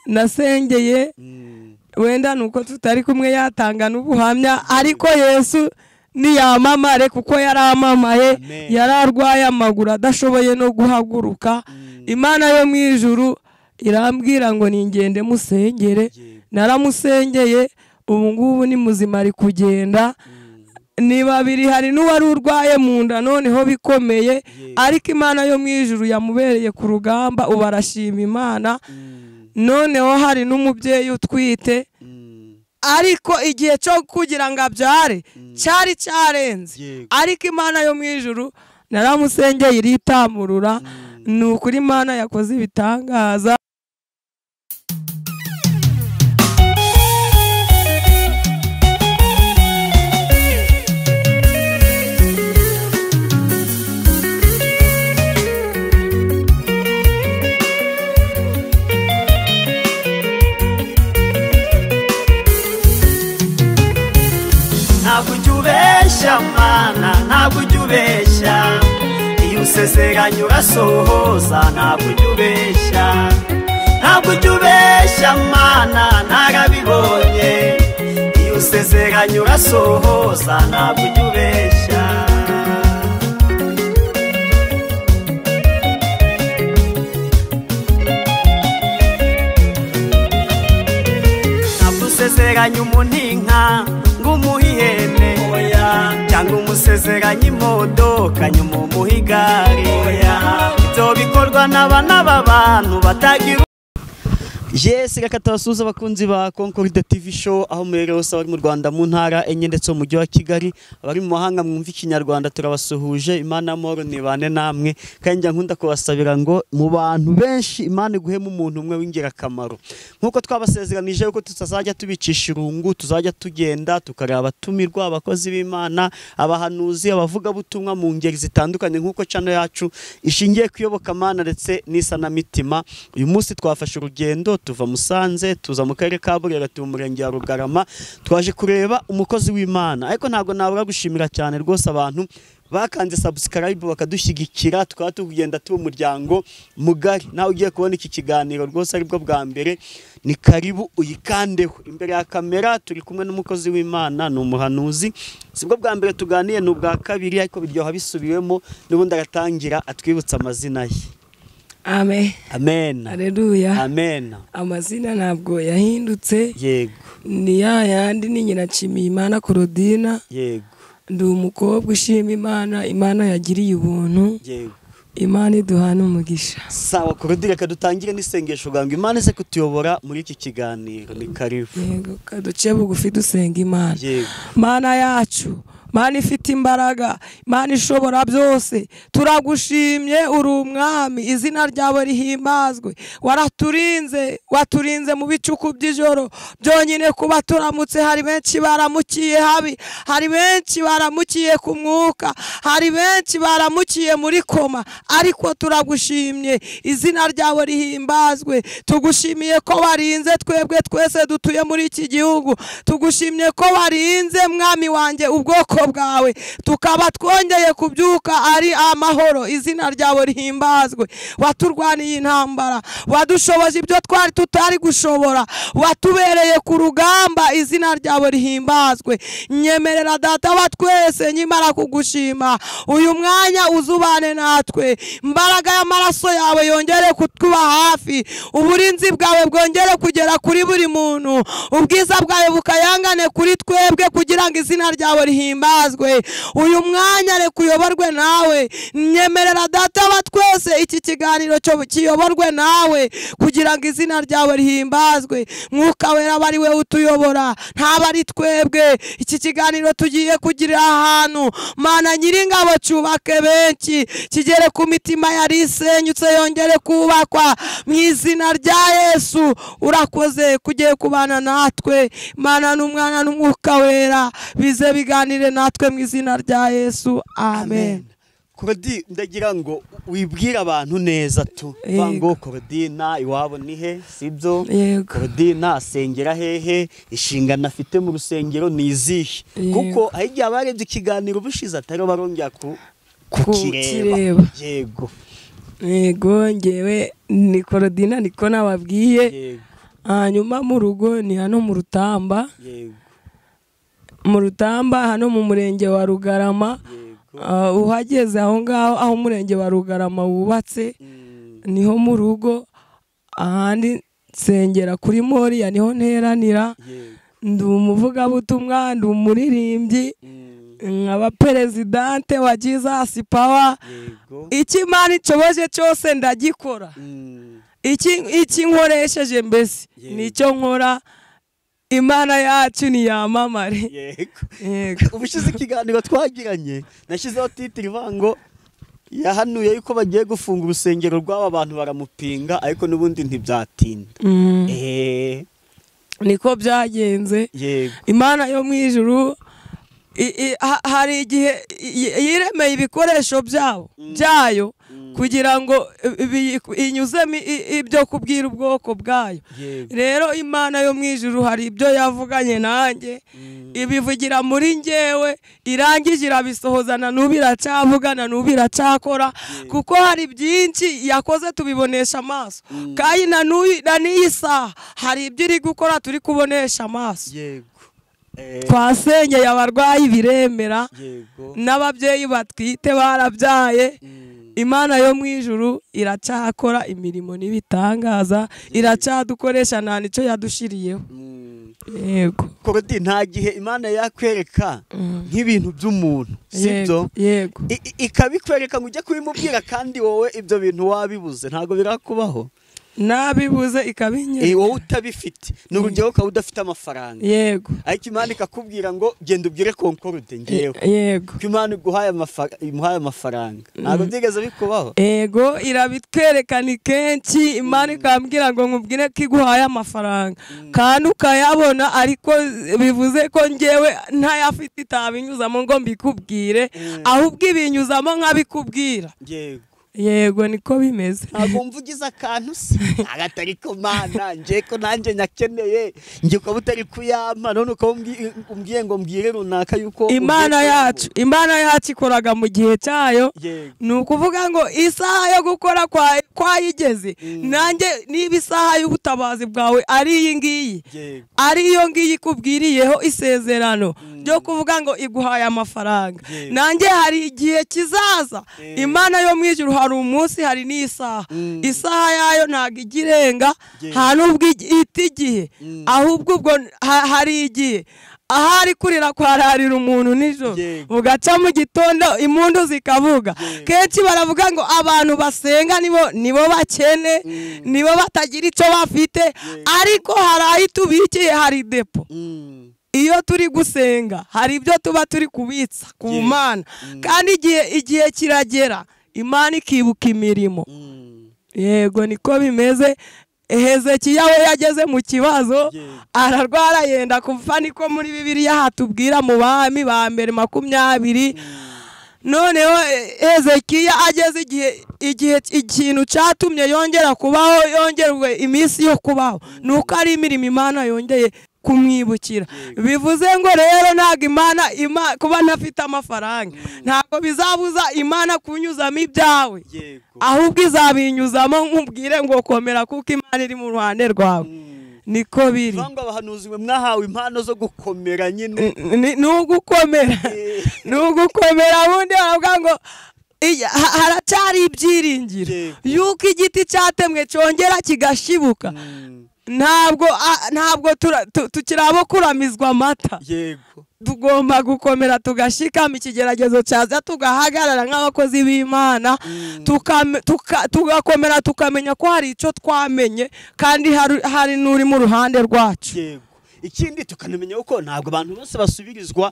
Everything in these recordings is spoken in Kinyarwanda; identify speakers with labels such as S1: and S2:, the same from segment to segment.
S1: nasengeye wenda nuko tutari kumwe yatanga n'ubuhamya ariko Yesu niyamamare kuko yaramamaye yararwaye amaguru adashoboye no guhaguruka Imana yo mu ijuru irambwira ngo ningende musengere naramusengeye ubu ngubu ni muzima ari kugenda ni babiri hari n'uwari urwaye mu nda noneho bikomeye ariko Imana yo mu ijuru yamubereye ku rugamba ubarashima Imana noneho hari n'umubyeyi utwite ariko igihe cyo kugira ngo abyare cyari cyarenze ariko Imana yo mu ijuru naramusengeye iritamurura ni ukuri Imana yakoze ibitangaza
S2: ntabwo ujya ubeshya iyo usezeranye urasohoza ntabwo ujya ubeshya mana narabibonye iyo usezeranye urasohoza ntabwo ujya ubeshya ntabwo usezeranye umuntu inka ngumuha ihene cyangwa umusezeranye imodoka nyuma umuha igare ibyo bikorwa n'abana b'abantu batagira Yes, reka tabasuza abakunzi ba Concord TV show aho muherereye hose bari mu Rwanda mu ntara enye ndetse mu mujyi wa Kigali abari mu mahanga mwumva ikinyarwanda turabasuhuje Imana amahoro nibane namwe kandi nkunda kubasabira ngo mu bantu benshi Imana iguhema umuntu umwe w'ingirakamaro nkuko twabasezeranije uko tutazajya tubicisha irungu tuzajya tugenda tukareba abatumirwa abakozi b'Imana abahanuzi abavuga butumwa mu ngeri zitandukanye nkuko channel yacu ishingiye kuyoboka Mana ndetse n'isanamitima uyu munsi twafashe urugendo tuva Musanze tuza mu karere ka Burera tu murenge wa Rugarama twaje kureba umukozi w'Imana ariko ntago nabura gushimira cyane rwose abantu bakanze subscribe bakadushyigikira twatugenda tu umuryango mugari nawe ugiye kubona iki kiganiro rwose aribwo bwa mbere ni karibu uyikandeho imbere ya kamera turi kumwe n'umukozi w'Imana n'umuhanuzi sibwo bwa mbere tuganiye n'ubwa kabiri ariko biryoha bisubiwemo n'ubundi agatangira atwibutsa amazina ye
S1: Amen.
S2: Amen.
S1: Haleluya.
S2: Amen.
S1: Amazina ntabwo yahindutse.
S2: Yego.
S1: Ni yandi ni nyina Nshimiyimana Claudine.
S2: Yego.
S1: Ndi umukobwa ushima Imana, Imana yagiriye ubuntu.
S2: Yego.
S1: Imana iduhana umugisha.
S2: Sawa Claudine kadutangire n'isengesho gango Imana se kutuyobora muri iki kiganiro ni karibu.
S1: Yego kaduce bugufi dusenga Imana.
S2: Yego.
S1: Mana yacu Mana ifite imbaraga Mana ishobora byose turagushimye uri umwami izina ryawe rihimbazwe waturinze mu bicuku by'ijoro byonyine kuba turamutse hari benshi baramukiye habi hari benshi baramukiye ku mwuka hari benshi baramukiye muri koma ariko turagushimye izina ryawe rihimbazwe tugushimiye ko warinze twebwe twese dutuye muri iki gihugu tugushimye ko warinze mwami wanjye ubwoko bwawe tukaba twongeye kubyuka ari amahoro izina ryawe rihimbazwe waturwaniye intambara wadushoboje ibyo twari tutari gushobora watubereye ku rugamba izina ryawe rihimbazwe nyemerera data wa twese nyimara kugushima uyu mwanya uzubane natwe imbaraga y'amaraso yawe yongere kutuba hafi uburinzi bwawe bwongere kugera kuri buri muntu ubwiza bwawe bukayangane kuri twebwe kugira ngo izina ryawe rihimbazwe uyu mwanya reka uyoborwe nawe nyemerera data wa twese iki kiganiro cyo kiyoborwe nawe kugira ngo izina ryawe rihimbazwe mwuka wera bari we utuyobora ntaba ari twebwe iki kiganiro tugiye kugira ahantu Mana nyiringabo cyubake benshi kigere ku mitima yari isenyutse yongere kubakwa mu izina rya Yesu urakoze kugiye kubana natwe Mana n'umwana n'umwuka wera bize biganire natwe mu izina rya Yesu amen.
S2: Claudine ndagira ngo wibwira abantu neza tu vango Claudine iwabo nihe sibyo Claudine asengera hehe ishingana afite mu rusengero nizihe kuko ahigiye abarebye ikiganiro bushize atari barongera kukireba yego
S1: yego ngewe ni Korodina niko nababwiye.
S2: yego
S1: Hanyuma mu rugo ni hano mu Rutamba.
S2: yego
S1: Mu Rutamba hano mu murenge wa Rugarama.
S2: yego
S1: Uhageze aho ngaho aho umurenge wa Rugarama wubatse niho mu rugo. Ahandi nsengera kuri Moriya niho nteranira.
S2: yego
S1: Ndi umuvugabutumwa, ndi umuririmbyi, nkaba perezidante wa Jesus Power.
S2: yego
S1: Iki Imana inshoboje cyose ndagikora. Iki nkoresheje mbese
S2: Yego.
S1: nicyo nkora. Imana yacu niyamamare.
S2: yego
S1: Yego.
S2: ubushize ikiganiro twagiranye nashyizeho titiri ivango yahanuye yuko bagiye gufunga urusengero rw'aba bantu baramupinga ariko n'ubundi ntibyatinda.
S1: Niko byagenze.
S2: yego
S1: Imana yo mu ijuru hari igihe yiremeye ibikoresho byayo kugira ngo inyuzemo ibyo kubwira ubwoko bwayo.
S2: yego
S1: Rero Imana yo mu ijuru hari ibyo yavuganye nanjye ibivugira muri njyewe, irangije irabisohozana n'ubu iracavugana n'ubu iracakora kuko hari byinshi yakoze tubibonesha amaso kandi na n'iyi saha hari ibyo iri gukora turi kubonesha amaso.
S2: yego
S1: Twasenyeye abarwayi biremera,
S2: yego
S1: n'ababyeyi batwite barabyaye. Imana yo mu ijuru iracakora imirimo n'ibitangaza, iracadukoresha nta nicyo yadushiriyeho. Yego
S2: Korodi, nta gihe Imana yakwereka nk'ibintu by'umuntu sibyo
S1: yego
S2: ikabikwereka ngo ujye kubimubwira kandi wowe ibyo bintu wabibuze, ntabwo birakubaho?
S1: nabibuze ikabinyereka.
S2: wowe utabifite ni urugero ukaba udafite amafaranga,
S1: Yego
S2: ariko Imana ikakubwira ngo genda ubwire Konkorode ngewe
S1: yego
S2: ko Imana imuhaye amafaranga. Ntabwo byigeze bikubaho?
S1: Ego irabitwerekana kenshi. Imana ikambwira ngo nkubwire ko iguhaye amafaranga kandi ukayabona, ariko bivuze ko ngewe ntayafite itabinyuzamo ngo mbikubwire, ahubwo ibinyuzamo nkabikubwira.
S2: yego
S1: Yego niko bimeze.
S2: ntabwo mvugize akantu se agatari ko Mana nje ko nanjye nyakeneye nge ukaba utari kuyampa, none ukaba umbwiye ngo mbwire runaka yuko
S1: Imana yacu ikoraga mu gihe cyayo. Ni ukuvuga ngo isaha yo gukora kwayigeze. Nanjye niba isaha y'ubutabazi bwawe ari iyi ngiyi, ari iyo ngiyi ikubwiriyeho isezerano ryo kuvuga ngo iguhaye amafaranga, nanjye hari igihe kizaza. Imana yo mu ijuru hari umunsi hari n'isaha. Isaha yayo ntabwo igirenga, nta n'ubwo ita igihe, ahubwo ubwo hari igihe ahari kurira kwararira umuntu nijoro ugaca mu gitondo impundu zikavuga. Kenshi baravuga ngo abantu basenga nibo bakene, nibo batagira icyo bafite, ariko hari aho tubikiye, hari depo. Iyo turi gusenga hari ibyo tuba turi kubitsa ku Mana, kandi igihe kiragera Imana ikibuka imirimo. Yego niko bimeze. Hezekiya we yageze mu kibazo ararwara yenda kupfa, niko muri Bibiliya hatubwira mu Bami ba mbere 20. Noneho Hezekiya ageze igihe ikintu cyatumye yongera kubaho, yongerwe iminsi yo kubaho, nuko ari imirimo Imana yongeye kumwibukira. Bivuze ngo rero ntabwo Imana kuba ntafite amafaranga ntabwo bizabuza Imana kunyuzamo ibyawe, ahubwo izabinyuzamo nkubwire ngo komera kuko Imana iri mu ruhande rwawe. Niko biri.
S2: Banga abahanuzi mwe mwahawe impano zo gukomera nyine.
S1: Nugukomera bundi baravuga ngo haracyari ibyiringiro yuko igiti cyatemwe cyongera kigashibuka. Ntabwo tukiri abo kuramizwa amata.
S2: Yego
S1: tugomba gukomera tugashikama, ikigeragezo cyaza tugahagarara nk'abakozi b'Imana, tugakomera tukamenya ko hari icyo twamenye kandi hari n'uri mu ruhande rwacu.
S2: Yego ikindi tukanamenya uko ntabwo abantu bose basubirizwa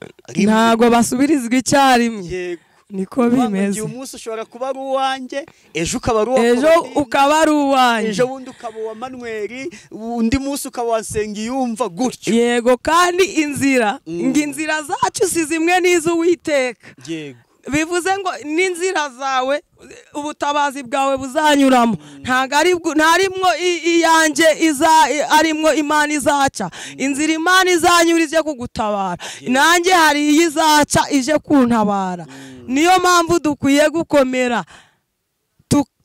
S1: icyarimwe.
S2: Yego
S1: niko bimeze.
S2: Uyu munsi ushobora kuba ari uwanjye, ejo ukaba
S1: ari uwanjye,
S2: ejo bundi ukaba uwa Manuel, undi munsi ukaba wasengiyumva gutyo.
S1: Yego kandi inzira zacu si zimwe n'iz'Uwiteka.
S2: Yego
S1: bivuze ngo n'inzira zawe ubutabazi bwawe buzanyuramo, ntarimwo iyanjye arimwo Imana izaca. Inzira Imana izanyura ije kugutabara, nanjye hari iyi izaca ije kuntabara. Niyo mpamvu dukwiye gukomera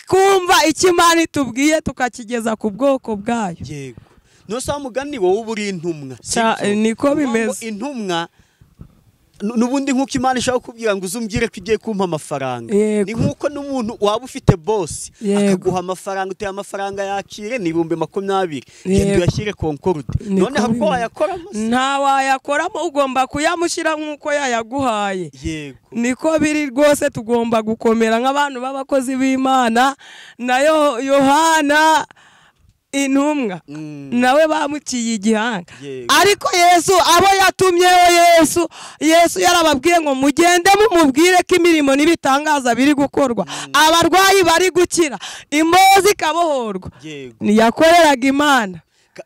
S1: kumva icyo Imana itubwiye tukakigeza ku bwoko bwayo.
S2: Yego. No sa mugani wowe uburi intumwa.
S1: Niko bimeze.
S2: Intumwa nubundi nkuko Imana ishaka kubwira ngo uzumbwire ko igiye kumpa amafaranga. Ni nkuko n'umuntu waba ufite boss akaguha amafaranga, uteye amafaranga yakire ni 20,000 genda uyashyire Concord. None habwo wayakoramo?
S1: Nta wayakoramo, ugomba kuyamushyira nkuko yayaguhaye.
S2: Yego.
S1: Niko biri rwose, tugomba gukomera nk'abantu b'abakozi b'Imana. Nayo Yohana intumwa nawe bamuciye igihanga, ariko Yesu abo yatumyeho Yesu yarababwiye ngo mugende mumubwire ko imirimo n'ibitangaza biri gukorwa, abarwayi bari gukira, imbozi kabohorwa. Yakoreraga Imana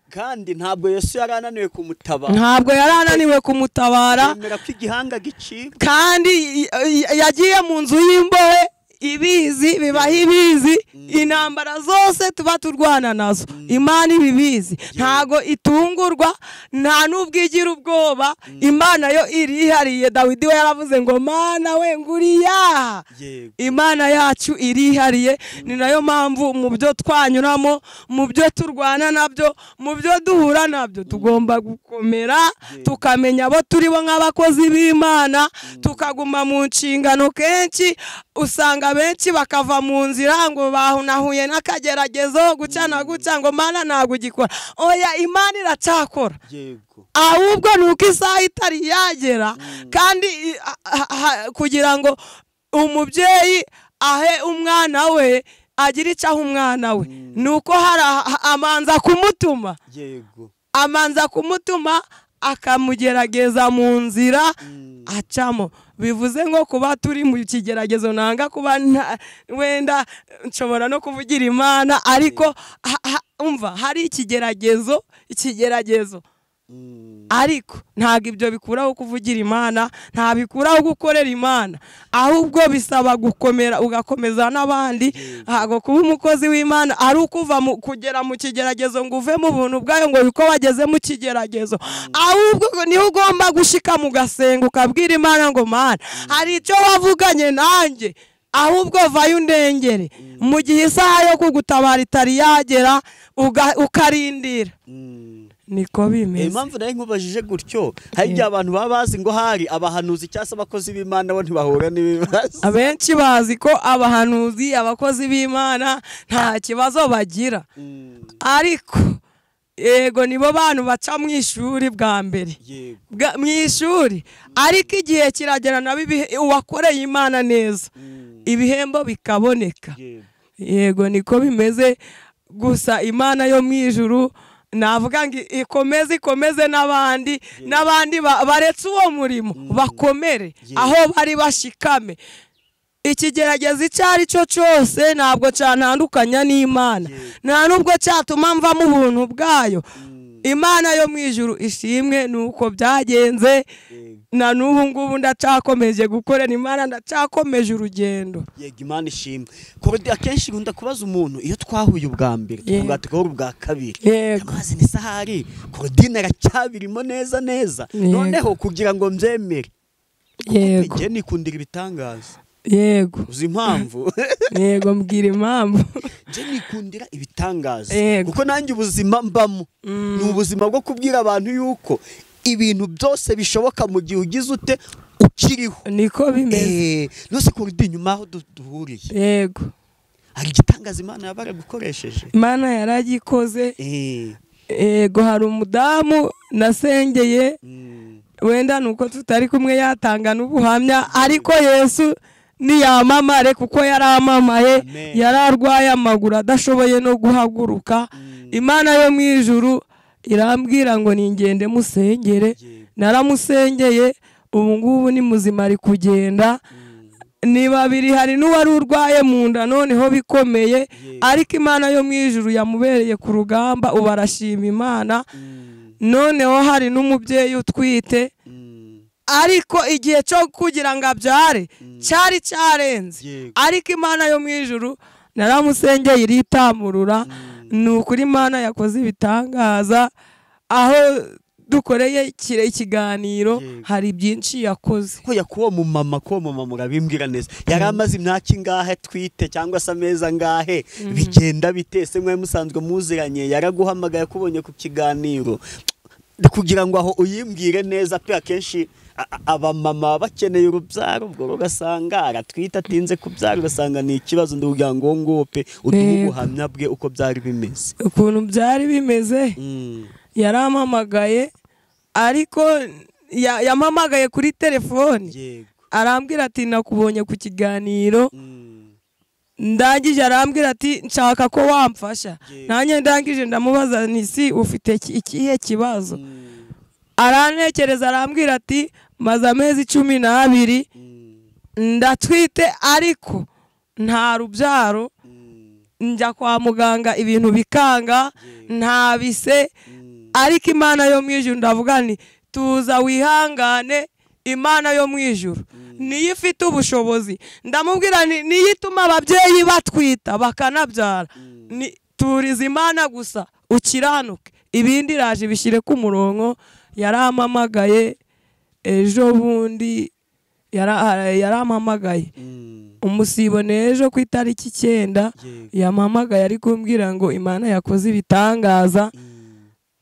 S2: kandi ntabwo Yesu yarananiwe kumutabara.
S1: Ntabwo yarananiwe kumutabara.
S2: Yemera ko igihanga gicika.
S1: Kandi yagiye mu nzu y'imbohe, ibizi bibaho ibizi, intambara zose tuba turwana nazo Imana ibibizi, ntago itungurwa, nta n'ubwigira ubwoba. Imana yo irihariye. Dawidi we yaravuze ngo Mana we nguriya. Imana yacu irihariye. Ni nayo mpamvu mu byo twanyuramo, mu byo turwana nabyo, mu byo duhura nabyo, tugomba gukomera tukamenya abo turi bo nk'abakozi b'Imana, tukaguma mu nshingano. Kenshi usanga benshi bakava mu nzira ngo bahunahuye n'akageragezo gucana guca ngo Mana ntabwo ugikora. Oya, Imana iracakora. Ahubwo nuko isaha itari yagera, kandi kugira ngo umubyeyi ahe umwana we agira icyo aha umwana we, nuko amanza kumutuma. Amanza kumutuma akamugerageza mu nzira acamo. Bivuze ngo kuba turi mu kigeragezo, nanga kuba wenda nshobora no kuvugira Imana, ariko umva hari ikigeragezo, ariko ntabwo ibyo bikuraho kuvugira Imana, nta bikuraho gukorera Imana, ahubwo bisaba gukomera ugakomeza n'abandi. Ntabwo kuba umukozi w'Imana ari ukuva kugera mu kigeragezo ngo uve mu buntu bwayo ngo yuko wageze mu kigeragezo, ahubwo niho ugomba gushika mu gasenga ukabwira Imana ngo Mana hari icyo wavuganye nanjye, ahubwo vayo undengere mu gihe isaha yo kugutabara itari yagera, ukarindira. Niko bimeze.
S2: Impamvu nayo nkubajije gutyo, hari igihe abantu baba bazi ngo hari abahanuzi cyangwa abakozi b'Imana bo ntibahura n'ibibazo.
S1: Abenshi bazi ko abahanuzi, abakozi b'Imana nta kibazo bagira, ariko yego nibo bantu baca mu ishuri bwa mbere, mu ishuri, ariko igihe kiragera nabo uwakoreye Imana neza ibihembo bikaboneka. Yego niko bimeze. Gusa Imana yo mu ijuru navuga ngo ikomeze n'abandi baretse uwo murimo bakomere aho bari bashikame. Ikigerageza icyo ari cyo cyose ntabwo cyantandukanya n'Imana, nta nubwo cyatuma mva mu buntu bwayo. Imana yo mu ijuru ishimwe nuko byagenze. Na n'ubu ngubu ndacakomeje gukorera Imana, ndacakomeje urugendo.
S2: Yego, Imana ishimwe. Korodi akenshi nkunda kubaza umuntu iyo twahuye ubwa mbere tugatagaho ubwa kabiri, amazi ni sahari Korodi aracyabirimo neza, noneho kugira ngo mbyemere. Yego, nge nikundira ibitangaza.
S1: Yego,
S2: uzi impamvu?
S1: Yego, mbwira impamvu.
S2: Nje nikundira ibitangaza kuko nanjye ubuzima mbamo ni ubuzima bwo kubwira abantu yuko ibintu byose bishoboka mu gihe ugize ute ukiriho. Niko bimeze. Nose Korodi nyuma aho duhuriye,
S1: yego,
S2: hari igitangaza Imana yabara gukoresheje.
S1: Imana yaragikoze. Yego, hari umudamu nasengeye, wenda nuko tutari kumwe yatanga n'ubuhamya, ariko Yesu niyamamare kuko yaramamaye, yararwaye amaguru adashoboye no guhaguruka. Imana yo mu ijuru irambwira ngo ningende musengere. Naramusengeye, ubu ngubu ni muzima ari kugenda. Ni babiri, hari n'uwari urwaye mu nda noneho bikomeye, ariko Imana yo mu ijuru yamubereye ku rugamba, ubu arashima Imana. Noneho hari n'umubyeyi utwite, ariko igihe cyo kugira ngo abyare cyari cyarenze, ariko Imana yo mu ijuru naramusengeye iritamurura. Ni ukuri Imana yakoze ibitangaza, aho dukoreye ikiganiro hari byinshi yakoze.
S2: ko yakuwo mu mama urabimbwira neza yari amaze imyaka ingahe twite cyangwa se ameza angahe bigenda bitese mwe musanzwe muziranye yaraguhamagaye kubonye ku kiganiro kugira ngo aho uyimbwire neza pe akenshi abamama bakeneye urubyaro ubwo ugasanga aratwita atinze kubyara ugasanga ni ikibazo ndavuga ngo ngo pe uduhe ubuhamya bwe uko byari bimeze.
S1: Ukuntu byari bimeze yarampamagaye ariko yampamagaye kuri telefoni arambwira ati nakubonye ku kiganiro ndangije arambwira ati nshaka ko wamfasha nanjye ndangije ndamubaza nisi ufite ikihe kibazo arantekereza arambwira ati maze amezi 12 ndatwite ariko nta rubyaro njya kwa muganga ibintu bikanga nta bise ariko Imana yo mwijuru ndavuga ni tuza wihangane Imana yo mwijuru niyo ifite ubushobozi ndamubwira niyo ituma ababyeyi batwita bakanabyara turiza Imana gusa ukiranuke ibindi raje bishyire ku murongo. Yarampamagaye ejo bundi yarampamagaye umusibone ejo ku itariki 9 yampamagaye ari kumbwira ngo Imana yakoze ibitangaza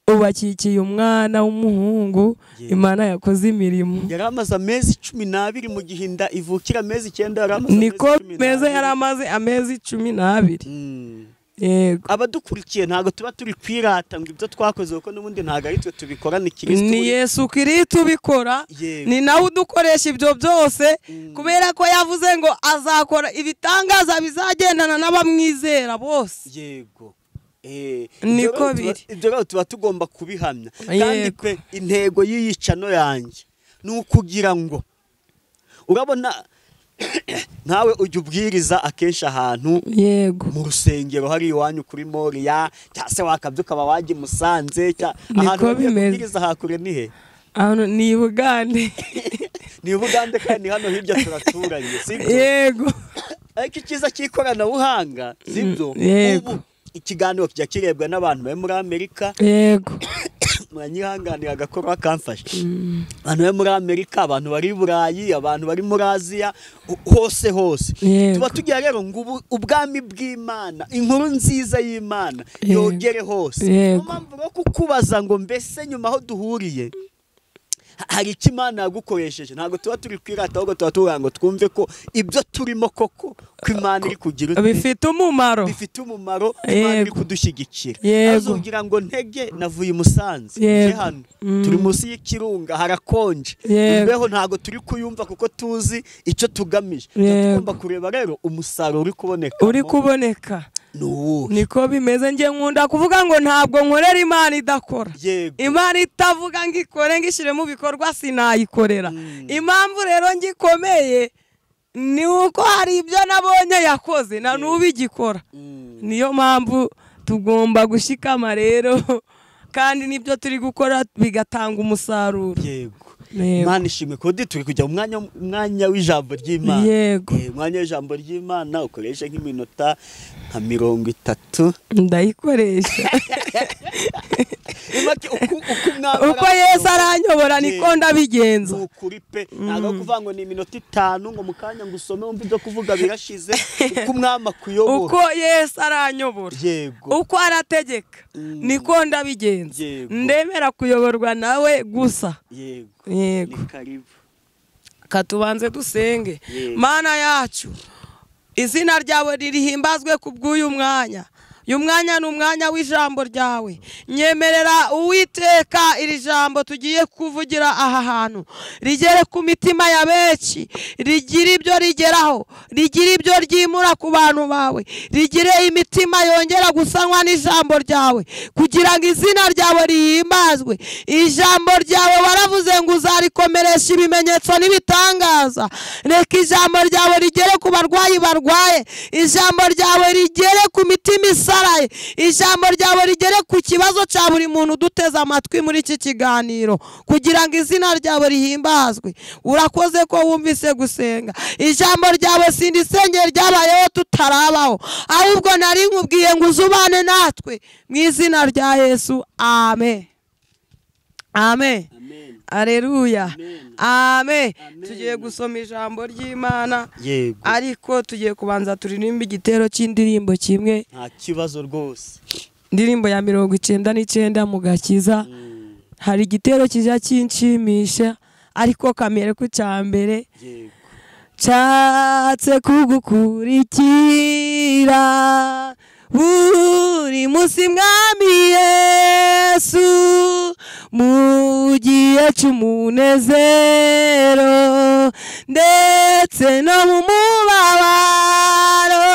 S1: ubakikiye umwana w'umuhungu Imana yakoze imirimo.
S2: Yaramaze amezi 12 mu gihinda ivukira amezi 9 yaramaze
S1: niko meze yaramaze amezi 12. Yego
S2: abadukurikiye ntago tuba turi kwirata ngo ibyo twakoze uko n'ubundi ntago ari twe tubikora ni Kristo
S1: ni Yesu Kristo ubikora ni nawe udukoresha ibyo byose kubera ko yavuze ngo azakora ibitangaza bizagendana n'abamwizera bose.
S2: Yego
S1: niko biri
S2: ibyo tuba tugomba kubihamya kandi kwe intego y'iyicano yanjye ni ukugira ngo urabona ntawe ujya ubwiriza akenshi ahantu mu rusengero hari iwanyu kuri Moriya cyangwa se wakabyuka wajya Musanze ahantu ubwiriza hakure ni he?
S1: Ni Bugande.
S2: Ni Bugande kandi hano hirya turaturanye sibyo?
S1: Yego
S2: ariko ikiza cy'ikoranabuhanga sibyo ubu ikiganiro kijya kirebwa n'abantu bari muri Amerika.
S1: Yego
S2: mwanyihanganira agakora akamfasha abantu bari muri Amerika abantu bari Burayi abantu bari muri Aziya hose tuba tugira rero ngo ubwami bw'Imana inkuru nziza y'Imana yogere hose. Mpamvu yo kukubaza ngo mbese nyuma aho duhuriye hari ikimana yagukoresheje ntago tuba turi kwirata ahubwo tuba tuvuga ngo twumve ko ibyo turimo koko ko Imana iri kugira
S1: bifite umumaro
S2: Imana iri kudushyigikira. Azogira ngo ntege navuye Musanze hano turi munsi y'ikirunga harakonje imbeho ntago turi kuyumva kuko tuzi icyo tugamije. Tugomba kureba rero umusaruro uri kuboneka niko bimeze. Nge nkunda kuvuga ngo ntabwo nkorera Imana idakora. Imana itavuga ngo ikore ngishire mu bikorwa sinayikorera. Impamvu rero ngikomeye ni uko hari ibyo nabonye yakoze na n'ubigikora. Niyo mpamvu tugomba gushikama rero kandi nibyo turi gukora bigatanga umusaruro. Imana ishimwe ko turi kujya umwanya w'ijambo ry'Imana. Umwanya w'ijambo ry'Imana ukoresha nk'iminota nka 30
S1: ndayikoresha uko Yesu aranyobora niko ndabigenza
S2: ukuri pe ntago kuvuga ngo ni iminota 5 ngo mukanya ngo usome umva ibyo kuvuga birashize uko umwama kuyobora
S1: uko Yesu aranyobora uko arategeka niko ndabigenza ndemera kuyoborwa nawe gusa. Yego katubanze dusenge. Mana yacu izina ryawe ririhimbazwe kubw'uyu mwanya. Uyu mwanya ni umwanya w'ijambo ryawe. Nyemerera Uwiteka iri jambo tugiye kuvugira aha hantu rigere ku mitima ya benshi, rigira ibyo rigeraho, rigira ibyo ryimura ku bantu bawe, rigire imitima yongera gusanwa n'ijambo ryawe kugira ngo izina ryawe rihimbazwe. Ijambo ryawe waravuze ngo uzarikomeresha ibimenyetso n'ibitangaza. Reka ijambo ryawe rigere ku barwayi barwaye, ijambo ryawe rigere ku mitima ijambo ryawe rigere ku kibazo cya buri muntu duteze amatwi muri iki kiganiro kugira ngo izina ryawe rihimbazwe. Urakoze ko wumvise gusenga. Ijambo ryawe sindi isengero ryabayeho tutarabaho ahubwo nari nkubwiye ngo uzubane natwe mu izina rya Yesu. Amen. amen.
S2: Amen.
S1: Aleluya.
S2: Amen.
S1: Amen.
S2: Amen.
S1: Tugiye gusoma ijambo ry'Imana
S2: Yego.
S1: ariko tugiye kubanza turirimba igitero cy'indirimbo kimwe,
S2: Nta kibazo rwose.
S1: indirimbo ya 99 mu gakiza. Hari igitero kijya kinshimisha ariko kamere ku cyambere.
S2: Yego.
S1: Nshatse kugukurikira buri munsi mwami Yesu, mu gihe cy'umunezero ndetse no mu mubabaro,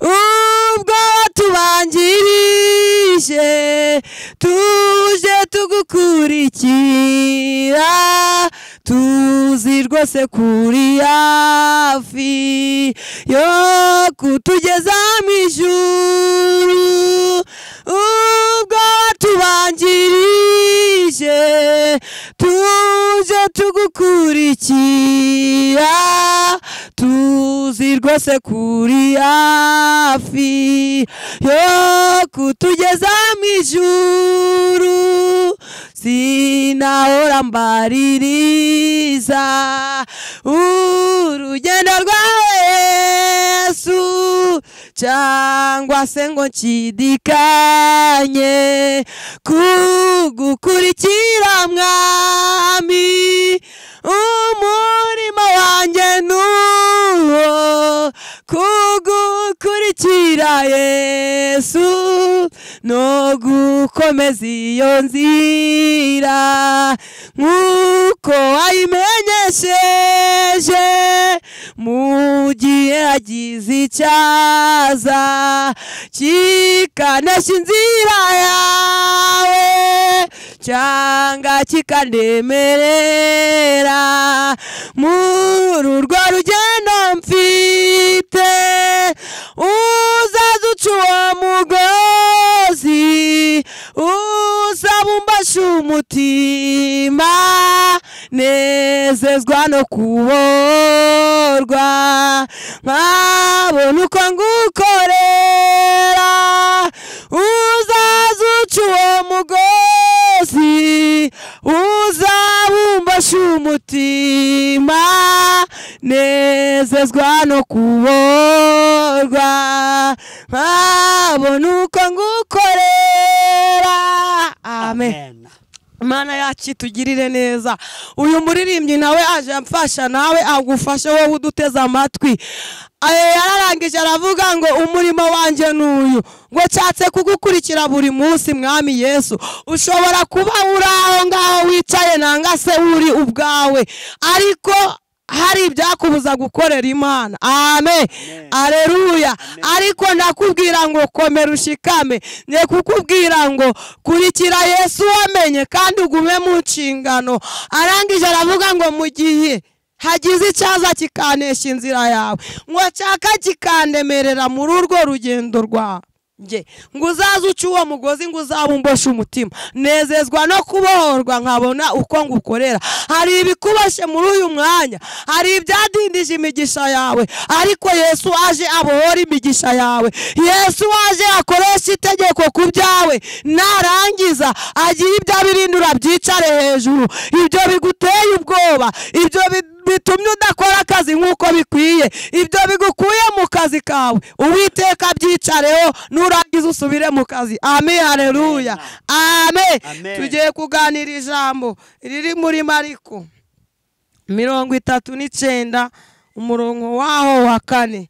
S1: ubwo tubanjirije tuje tugukurikira, tuzi rwose kuri hafi yo kutugeza mu ijuru, ubwo tubanjirije tuje tugukurikira, tuzi rwose kuri hafi yo kutugeza mu ijuru, sinahora mbaririza urugendo rwawe Yesu, cyangwa se ngo nshidikanye kugukurikira mwami, umurimo wanjye nuwo kugukurikira Yesu, no gukomeza iyo nzira nk'uko wayimenyesheje mu gihe hagize icyaza kikanesha inzira yawe cyangwa kikandemerera muri urwo rugendo mfite, uzaza uca uwo mugozi uzabumbasha umutima, nezezwa no kuborwa nkabona uko ngukorera, uzaza uca uwo mugozi uzabumbasha umutima, nezezwa no kuborwa nkabona uko ngukorera. Amen. Mana yacu tugirire neza. Uyu muririmbyi nawe aje amfasha, nawe agufashe wowe uduteze amatwi. Yararangije aravuga ngo umurimo wanjye nuyu, ngo nshatse kugukurikira buri munsi mwami Yesu. Ushobora kuba uri aho ngaho wicaye nanga se uri ubwawe, ariko hari ibyakubuza gukorera Imana. Amen. Aleluya. Ariko ndakubwira ngo komera ushikame, ngiye kukubwira ngo kurikira Yesu wamenye kandi ugume mu nshingano. Arangije aravuga ngo mu gihe hagize icyaza kikanesha inzira yawe, ngo cyaka kikandemerera muri urwo rugendo rwawe, ngo uzaze uca uwo mugozi ngo uzabumboshe umutima, nezezwa no kubohorwa nkabona uko ngukorera. Hari ibikubashe muri uyu mwanya, hari ibyadindije imigisha yawe, ariko Yesu aje abohora imigisha yawe. Yesu aje akoresha itegeko ku byawe, narangiza agira ibyo abirindura byicare hejuru, ibyo biguteye ubwoba, ibyo bitumye udakora akazi nk'uko bikwiye, ibyo bigukuye mu kazi kawe, Uwiteka byicareho nurangiza usubire mu kazi. Amen. Haleluya. Amen. Tugiye kuganira ijambo riri muri Mariko 39 umurongo waho wa 4.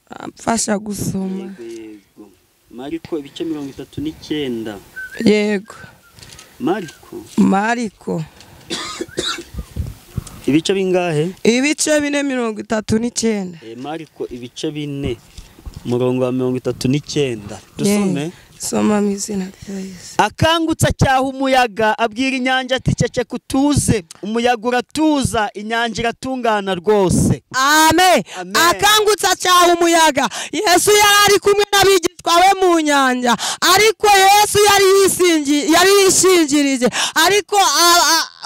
S1: Amfasha gusoma.
S2: Mariko ibice 39.
S1: Yego. Mariko
S2: ibice bingahe?
S1: Ibice 4:39.
S2: Mariko ibice 4 umurongo wa 39. Dusome.
S1: Soma mu izina rya Yesu.
S2: Akangutsa cyaha umuyaga abwira inyanja ati cece kutuze, umuyaga uratuza, inyanja iratungana rwose.
S1: Amen. Akangutsa cyaha umuyaga. Yesu yari kumwe n'abigishwa be mu nyanja, ariko Yesu yari yishingirije, ariko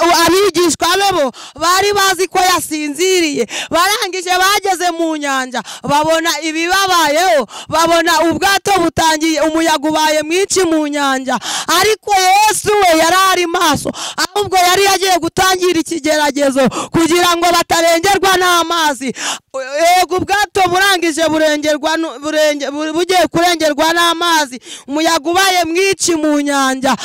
S1: abigishwa be bo bari bazi ko yasinziriye. Barangije bageze mu nyanja babona ibibabayeho, babona ubwato butangiye, umuyaga ubaye mwinshi mu nyanja, ariko Yesu we yari ari maso, ahubwo yari yagiye gutangira ikigeragezo kugira ngo batarengerwa n'amazi. Yego ubwato burangije bugiye kurengerwa n'amazi, umuyaga ubaye mwinshi mu nyanja,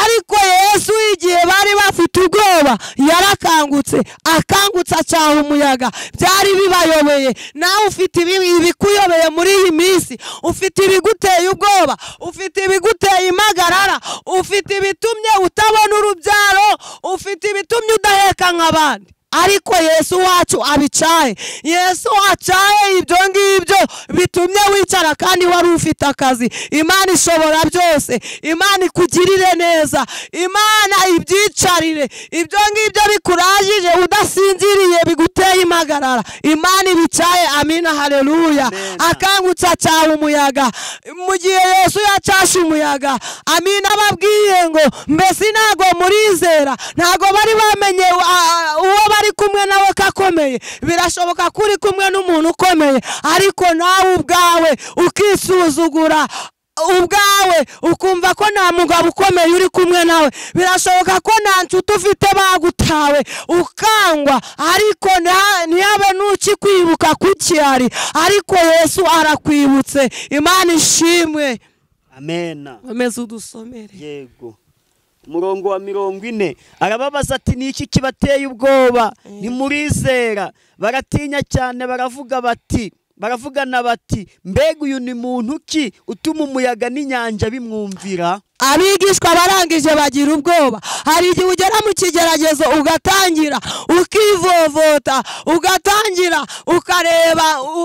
S1: ariko Yesu igihe bari bafite ubwoba yarakangutse, akangutse acaha umuyaga. Byari bibayobeye. Nawe ufite ibikuyobeye muri iyi minsi, ufite ibiguteye ubwoba, ufite ibiguteye impagarara, ufite ibitumye utabona urubyaro, ufite ibitumye udaheka nk'abandi, ariko Yesu wacu abicaye. Yesu wacaye ibyo ngibyo bitumye wicara kandi wari ufite akazi. Imana ishobora byose, Imana ikugirire neza, Imana ibyicarire. Ibyo ngibyo bikurajije udasinziriye biguteye impagarara, Imana ibicaye. Amina, haleluya. Akangutse acaha umuyaga. Mu gihe Yesu yacashe umuyaga, amina, ababwiye ngo mbese ntago murizera? Ntago bari bamenye uwo bari kumwe nawe kakomeye. Birashoboka kuri kumwe n'umuntu ukomeye, ariko nawe ubwawe ukisuzugura, ubwawe ukumva ko nta mugabo ukomeye uri kumwe nawe. Birashoboka ko nta nshuti ufite bagutawe ukangwa, ariko ntiyabe n'ukikwibuka kukihari, ariko Yesu arakwibutse. Imana ishimwe.
S2: Amena.
S1: Komeza udusomere.
S2: Yego. Umurongo wa 40 arababaza ati niki kibateye ubwoba? Ntimurizera? Baratinya cyane, baravugana bati mbega uyu ni muntu ki utuma umuyaga n'inyanja bimwumvira?
S1: Abigishwa barangije bagira ubwoba. Hari igihe ugera mu kigeragezo ugatangira ukivovota, ugatangira ukareba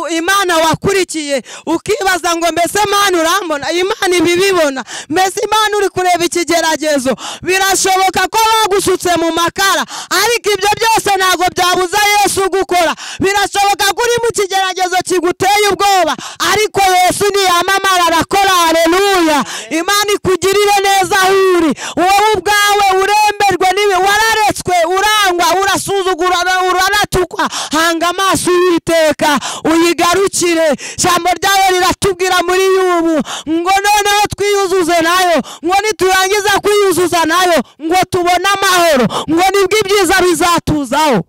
S1: Imana wakurikiye, ukibaza ngo mbese Imana urambona? Imana ibibibona? Mbese Imana uri kureba ikigeragezo? Birashoboka ko bagusutse mu makara, ariko ibyo byose ntago byabuza Yesu gukora. Birashoboka ko uri mu kigeragezo kiguteye ubwoba, ariko Yesu niyamamara arakora. Haleluya. Imana ikugirire neza uri wowe ubwawe uremberwe niwe wararetswe, urangwa, urasuzugura, uranatukwa. Hanga amaso Uwiteka uyigarukire. Jambo ryawe riratubwira muri Yubu ngo noneho twiyuzuze nayo, ngo niturangiza kwiyuzuza nayo ngo tubone amahoro, ngo nibwo ibyiza bizatuzaho.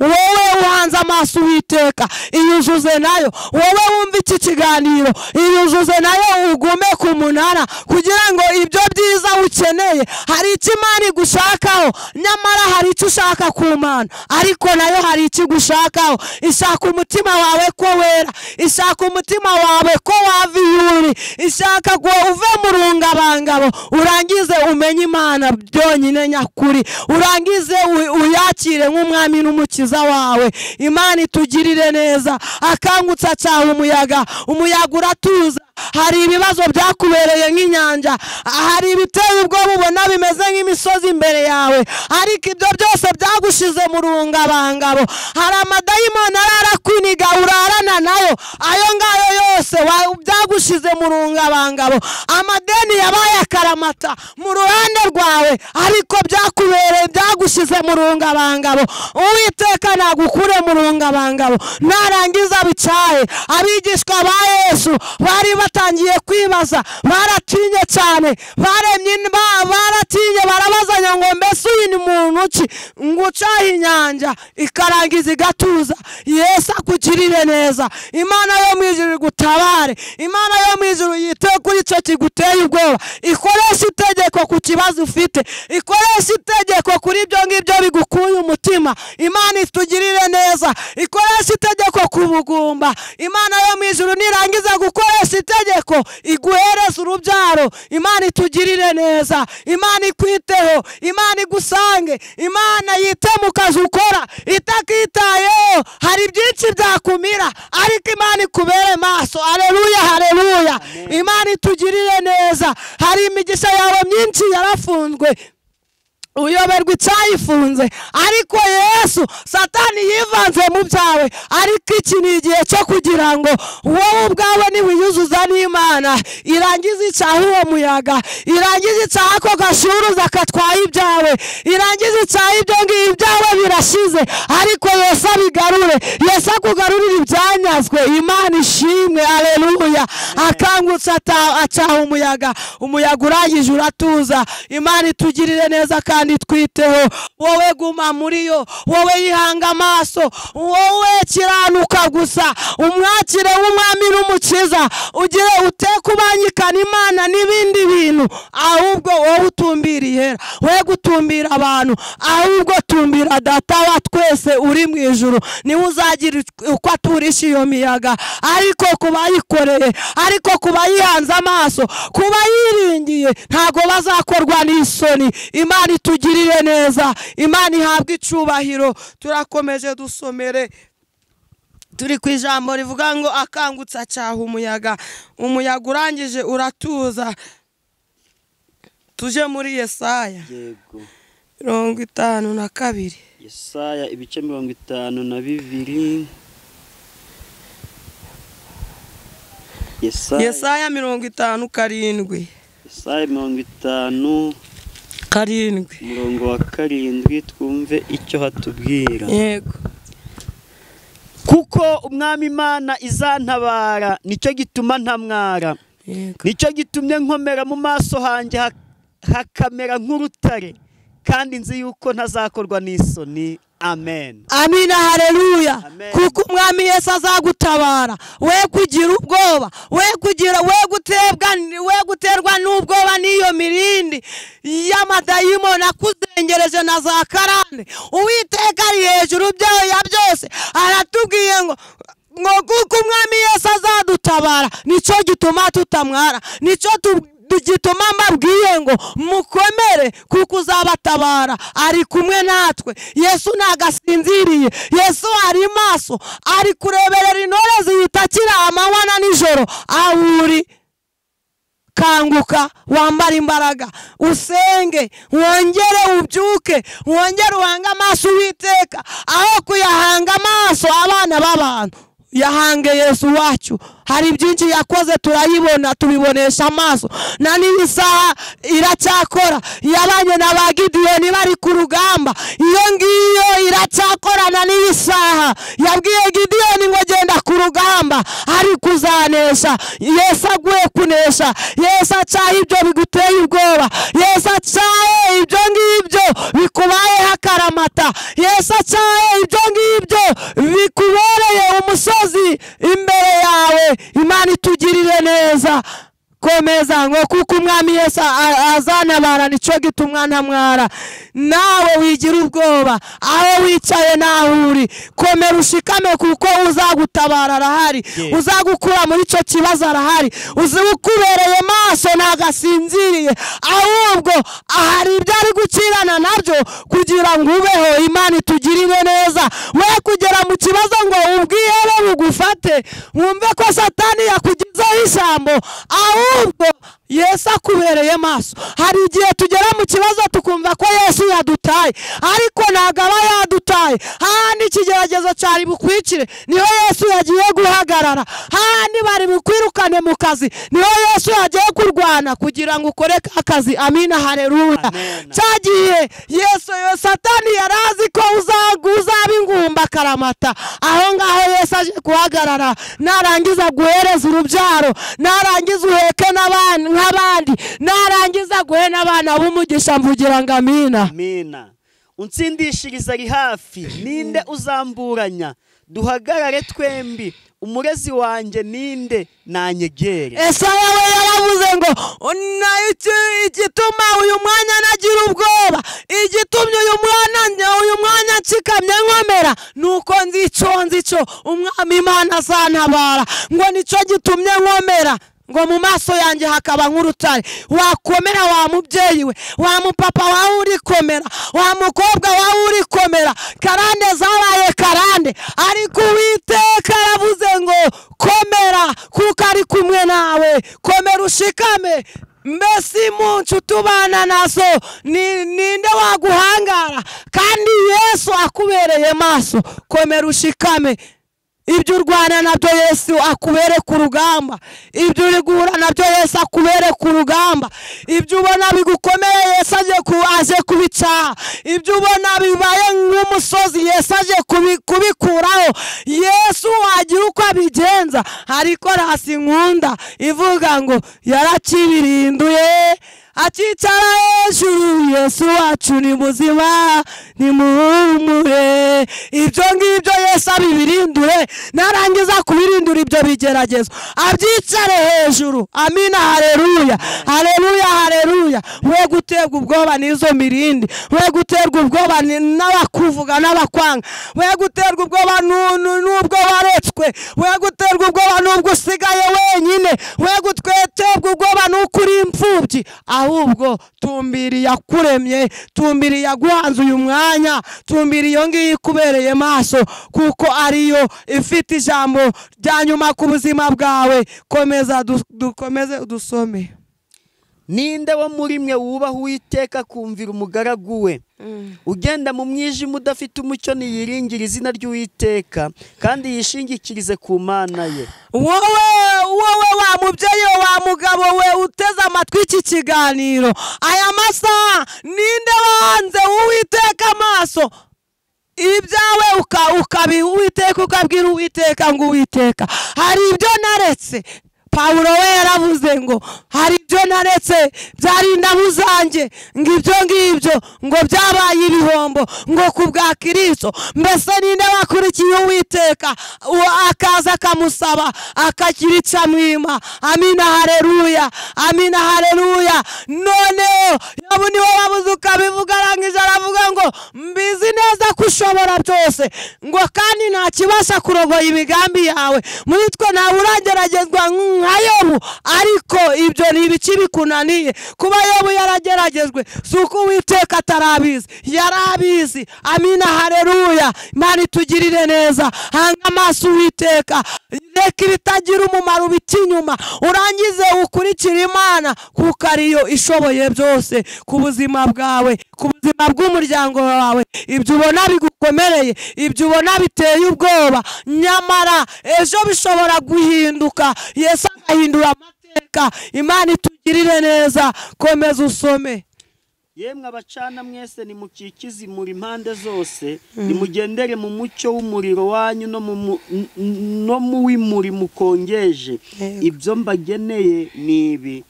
S1: Wowe uhanze amaso Uwiteka, iyuzuze nayo. Wowe wumva iki kiganiro, iyuzuze nayo, ugume ku munara kugira ngo ibyo byiza ukeneye. Hari icyo Imana igushakaho, nyamara hari icyo ushaka ku Mana, ariko nayo hari icyo igushakaho. Ishaka umutima wawe ko wera, ishaka umutima wawe ko wava iyuri, ishaka ko uve mu rungabangabo, urangize umenye Imana byonyine nyakuri, urangize uyakire nk'umwami n'umukiza wawe. Imana itugirire neza. Akangutse acaha umuyaga, umuyaga uratuza. Hari ibibazo byakubereye nk'inyanja, hari ibiteye ubwoba ubona bimeze nk'imisozi imbere yawe, ariko ibyo byose byagushize mu rungabangabo. Hari amadayimoni arakwiniga urarana nayo, ayo ngayo yose byagushize mu rungabangabo. Amadeni yabaye akaramata mu ruhande rwawe, ariko byakubereye byagushize mu rungabangabo. Uwiteka nagukure mu rungabangabo, narangiza bicaye. Abigishwa ba Yesu bari batangiye kwibaza, baratinye cyane, baratinye, barabazanya ngo mbese uyu ni muntu ki ngo ucaha inyanja ikarangiza igatuza. Yesu akugirire neza. Imana yo mu ijuru igutabare. Imana yo mu ijuru yite kuri icyo kiguteye ubwoba. Ikoresha itegeko ku kibazo ufite, ikoresha itegeko kuri ibyo ngibyo bigukuye umutima. Imana itugirire neza. Ikoresha itegeko ku bugumba. Imana yo mu ijuru nirangiza gukoresha itegeko iguhereza urubyaro. Imana itugirire neza. Imana ikwiteho, Imana igusange, Imana yite mu kazi ukora itakitayeho. Hari byinshi byakumira, ariko Imana ikubere maso. Haleluya, haleluya. Imana itugirire neza. Hari imigisha yawe myinshi yarafunzwe, uyoberwa icyayifunze. Ariko Yesu Satani yivanze mu byawe, ariko iki ni igihe cyo kugira ngo wowe ubwawe niwiyuzuza n'Imana irangiza icyaha uwo muyaga, irangiza icyaha ako gashuruza katwaye ibyawe, irangiza icyaha ibyo ngibyo ibyawe birashize, ariko Yesu abigarure. Yesu akugarurira ibyanyazwe. Imana ishimwe. Haleluya. Akangutse acaha umuyaga urangije uratuza. Imana itugirire neza kandi twiteho. Wowe guma muri yo, wowe yihanga amaso, wowe kiranuka gusa, umwakire w'umwami n'umukiza, ugire utekubanyikana Imana n'ibindi bintu, ahubwo wowe utumbiriye, we gutumbira abantu, ahubwo tumbira Data wa twese uri mu ijuru, niwe uzagira uko aturisha iyo miyaga. Ariko kubayikoreye, ariko kubayihanze amaso, kubayiringiye, ntago bazakorwa n'isoni. Imana itugirire neza, Imana ihabwe icubahiro. Turakomeje dusomere, turi ku ijambo rivuga ngo akangutse acaha umuyaga urangije uratuza. Tuje muri Yesaya 52.
S2: Yesaya ibice 52.
S1: Yesaya 57.
S2: Yesaya 57 umurongo wa 7 twumve icyo hatubwira.
S1: Yego.
S2: Kuko umwami Imana izantabara, nicyo gituma ntamwara. Nicyo gitumye nkomera mu maso hanjye hakamera nk'urutare, kandi nzi yuko ntazakorwa n'isoni. Amen.
S1: Amina. Haleluya. Kuko umwami Yesu azagutabara. We kugira ubwoba, we guterwa n'ubwoba n'iyo mirindi y'amadayimoni akuzengereje na za karande. Uwiteka ari hejuru byayo byose aratubwiye ngo kuko umwami Yesu azadutabara, nicyo gituma tutamwara, nicyo gituma mbabwiye ngo mukomere, kuko uzabatabara, ari kumwe natwe. Yesu nagasinziriye, Yesu ari maso, ari kureberera intore ziyitakira amanywa na nijoro. Ahuri kanguka, wambara imbaraga, usenge, wongere ubyuke, wongere uhanga amaso Uwiteka, aho kuyahanga amaso abana b'abantu. Yahange Yesu wacu. Hari byinshi yakoze turayibona, tubibonesha amaso, na n'iyi saha iracyakora. Yabanye na ba Gideyoni bari ku rugamba, iyo ngiyo iracyakorana n'iyi saha. Yabwiye Gideyoni ngo genda ku rugamba, ari kuzanesha. Yesu aguye kunesha. Yesu acaha ibyo biguteye ubwoba, Yesu acaha ibyo ngibyo bikubayeho akaramata, Yesu acaha ibyo ngibyo bikubereye umusozi imbere yawe. Imana itugirire neza. Komeza ngo kuko umwami Yesu azantabara, nicyo gituma ntamwara. Nawe wigira ubwoba aho wicaye naho uri, komera ushikame, kuko uzagutabara arahari. Uzagukura muri cyo kibazo arahari. Uzukubereye maso ntagasinziriye, ahubwo ahari ibyo ari gukirana nabyo kugira ngo ubeho. Imana itugirire neza. We kugera mu kibazo ngo ubwihebe bugufate, wumve ko Satani yakugizeho ijambo, ahubwo Yesu akubereye maso. Hari igihe tugera mu kibazo tukumva ko Yesu yadutaye, ariko ntabwo aba yadutaye. Handi ikigeragezo cyari bukwicire, niho Yesu yagiye guhagarara. Handi bari bukwirukane mu kazi, niho Yesu yagiye kurwana kugira ngo ukore akazi. Amina. Haleluya. Cyagiye Yesu Satani yarazi ko uzaba ingumba karamata, aho ngaho Yesu aje guhagarara. Narangiza guhereza urubyaro, narangiza uheke nk'abandi, narangiza guhe n'abana b'umugisha, mvugira ngo amina.
S2: Amina. Unsindishiriza ari hafi, ninde uzamburanya? Duhagarare twembi, umurezi wanjye ninde nanyegere.
S1: Esaya we yaravuze ngo igituma uyu mwanya nagira ubwoba, igitumye uyu mwanya nsikamye nkomera, nuko nzico umwami Imana azantabara. Ngo nicyo gitumye nkomera, ngo mu maso yanjye hakaba nk'urutare. Wakomera wa mubyeyi we, wa mupapa wawe urikomera, wa mukobwa wawe urikomera. Karande zabaye karande, ariko Uwiteka aravuze ngo komera, kuko ari kumwe nawe. Komera ushikame, mbese munsi tubana nazo ninde waguhangara kandi Yesu akubereye maso komera ushikame ibyo urwana nabyo Yesu akubere ku rugamba ibyo uri guhura nabyo Yesu akubere ku rugamba ibyo ubona bigukomeye Yesu aje kubica ibyo ubona bibaye nk'umusozi Yesu aje kubikuraho Yesu wagira uko abigenza ariko rasi nkunda ivuga ngo yarakibirinduye akicara hejuru Yesu wacu ni muzima ni muhumure ibyo ngibyo Yesu abibirindure narangiza kubirindura ibyo bigeragezo abyicare hejuru amina haleluya haleluya haleluya we guterwa ubwoba n'izo mirindi we guterwa ubwoba n'abakuvuga n'abakwanga we guterwa ubwoba n'ubwo waretswe we guterwa ubwoba n'ubwo usigaye wenyine we guterwa ubwoba n'ukuri imfubyi ahubwo tumbiri yakuremye tumbiri yaguhanze uyu mwanya tumbiri iyo ngiyo ikubereye maso kuko ariyo ifite ijambo rya nyuma ku buzima bwawe komeza dukomeze dusome
S2: ninde wo muri mwe wubaha Uwiteka kumvira umugaragu we ugenda mu mwijima udafite umucyo niyiringira izina ry'Uwiteka kandi yishingikirize ku Mana ye wowe wa mubyeyi wa mugabo we uteze amatwi iki kiganiro aya masaha ninde wanze Uwiteka amaso ibyawe ukabiha Uwiteka ukabwira Uwiteka ngo Uwiteka hari ibyo naretse Paulo we yaravuze ngo hari ibyo naretse byarinda muzanjye ngibyo ngo byabaye ibihombo ngo kubwa Kristo mbese ninde wakurikiye Uwiteka akaza akamusaba akakirica mwima amina haleluya amina haleluya none Yobu niwe wabuze ukabivuga arangije aravuga ngo mbizi neza ko ushobora byose ngo kandi nta kibasha kurogoya imigambi yawe muri twe ntawe urageragezwa nka Yobu ariko ibyo ni ibiki bikunaniye kuba Yobu yarageragejwe suko Uwiteka atarabizi yarabizi amina haleluya Imana itugirire neza hanga amaso Uwiteka reka ibitagira umumaro ubitinyuma urangize ukurikira Imana kuko ariyo ishoboye byose ku buzima bwawe ku buzima bw'umuryango wawe ibyo ubona bigukomereye ibyo ubona biteye ubwoba nyamara ejo bishobora guhinduka Yesu ahindura amateka Imana itugirire neza komeza usome yemwe abacana mwese nimukikize muri impande zose nimugendere mu mucyo w'umuriro wanyu no mu w'imuri mukongeje ibyo mbageneye nibi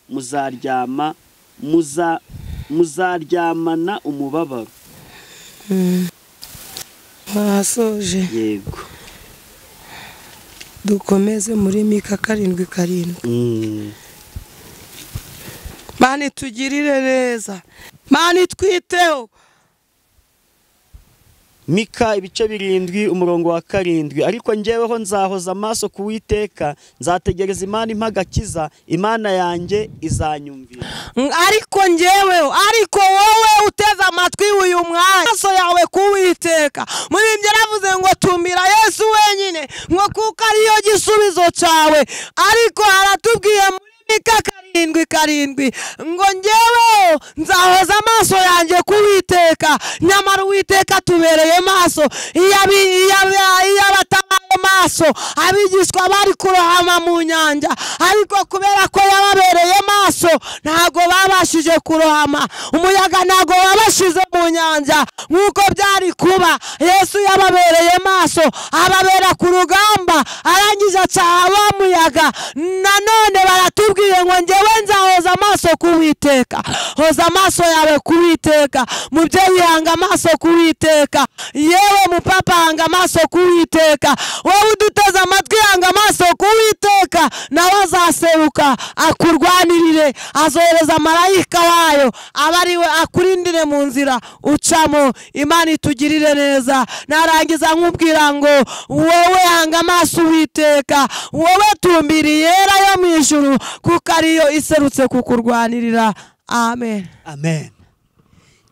S2: muzaryamana umubabaro
S1: wasoje
S2: yego
S1: dukomeze muri Mika 7:7 Mana tugirire neza Mana twiteho
S2: Mika 7:7 ariko njyeweho nzahoza amaso ku Uwiteka nzategereza Imana impagakiza Imana yanjye izanyumvira
S1: ariko njyeweho ariko wowe uteze amatwi uyu mwanya amaso yawe ku Uwiteka muri ibyo yaravuze ngo tumira Yesu wenyine ngo kuko ariyo gisubizo cyawe ariko haratubwiye muri Mika 7:7 ngo njyewe nzahoza amaso yanjye ku Uwiteka nyamara Uwiteka tubereye maso iyo batabaye maso abigishwa bari kurohama mu nyanja ariko kubera ko yababereye maso ntago babashije kurohama umuyaga ntago wabashize mu nyanja nkuko byari kuba Yesu yababereye maso ababera ku rugamba arangije acaha muyaga nanone baratubwiye ngo njyewe nzahoza amaso ku Uwiteka hoza amaso yawe ku Uwiteka mubyeyi hanga amaso ku Uwiteka yewe mupapa hanga amaso ku Uwiteka wowe uduteze amatwi hanga amaso ku Uwiteka nawe azaseruka akurwanirire azohereza marayika wayo abariwe akurindire mu nzira ucamo Imana itugirire neza narangiza nkubwira ngo wowe hanga amaso Uwiteka wowe tumbiri yera yo mu ijuru kuko ariyo iserutse kukurwanirira amen
S2: amen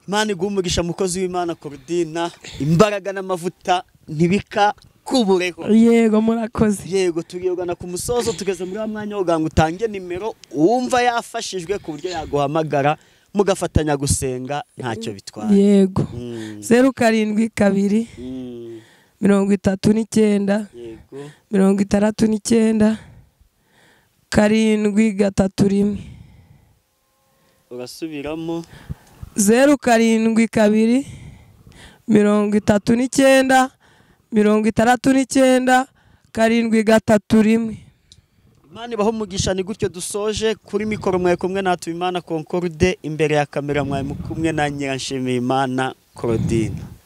S2: Imana igumugisha mukozi w'Imana Korodina imbaraga n'amavuta ntibika ntibikubureho.
S1: Yego murakoze.
S2: Yego tugiyogana ku musozo tugeze muri wa mwanya wo ganga utange nimero wumva yafashijwe ku buryo yaguhamagara mugafatanya gusenga ntacyo bitwara.
S1: Yego 07 39
S2: Yego
S1: 69 731
S2: urasubiramo
S1: 07 39 69 731.
S2: Imana ibaho umugisha. Ni gutyo dusoje kuri mikoro mwaye kumwe natwe Imana Concorde, imbere ya kamera mwaye kumwe na Nyiranshimiyimana Claudine.